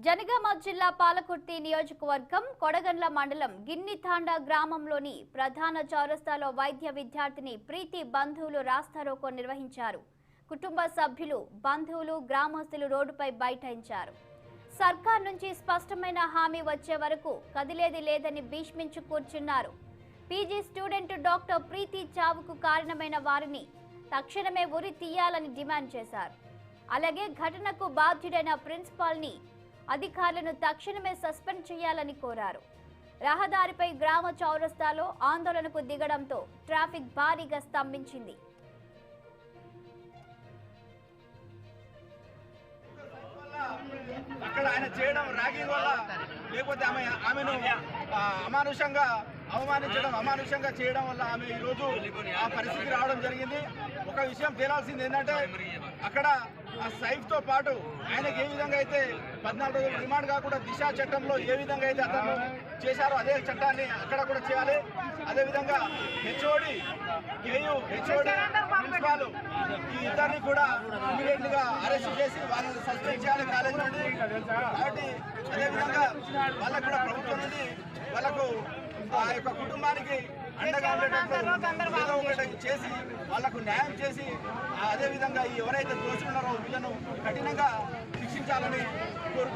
జనగామ జిల్లా పాలకుర్తి నియోజకవర్గం కొడగండ్ల మండలం గిన్నితాండా గ్రామంలోని ప్రధాన చౌరస్తాలో వైద్య విద్యార్థిని ప్రీతి బంధువులు రాస్తారోకో నిర్వహించారు. కుటుంబ సభ్యులు, బంధువులు, గ్రామస్తులు రోడ్డుపై బైఠాయించారు. సర్కార్ నుంచి స్పష్టమైన హామీ వచ్చే వరకు కదిలేది లేదని భీష్మించు కూర్చున్నారు. పీజీ స్టూడెంట్ డాక్టర్ ప్రీతి చావుకు కారణమైన వారిని తక్షణమే ఉరి తీయాలని డిమాండ్ చేశారు. అలాగే ఘటనకు బాధ్యుడైన ప్రిన్సిపాల్ని, అధికారులను తక్షణమే సస్పెండ్ చేయాలని కోరారు. రహదారిపై గ్రామ చౌరస్తాలో ఆందోళనకు దిగడంతో ట్రాఫిక్ భారీగా స్తంభించింది. అక్కడ ఆయన చేయడం ర్యాగింగ్ వల్ల, లేకపోతే ఆమెను అమానుషంగా చేయడం వల్ల ఆమె ఈరోజు ఆ పరిస్థితికి రావడం జరిగింది. ఒక విషయం తేలాల్సింది ఏంటంటే, అక్కడ ఆ సైఫ్తో పాటు ఆయనకు ఏ విధంగా అయితే 14 రోజులు రిమాండ్ కాకుండా దిశ చట్టంలో ఏ విధంగా అయితే అతను చేశారో అదే చట్టాన్ని అక్కడ కూడా చేయాలి. అదేవిధంగా హెచ్ఓడి, ప్రిన్సిపాల్ ఈ ఇద్దరిని కూడా ఇమీడియట్ గా అరెస్ట్ చేసి వాళ్ళని సస్పెండ్ చేయాలి కాలేజ్ నుండి. కాబట్టి అదేవిధంగా వాళ్ళకు కూడా ప్రభుత్వం నుండి వాళ్ళకు ఆ యొక్క కుటుంబానికి అండగా ఉండేటట్టు చేసి వాళ్లకు న్యాయం చేసి, అదేవిధంగా ఎవరైతే దోషులున్నారో వీళ్ళను కఠినంగా శిక్షించాలని కోరుకుంటున్నారు.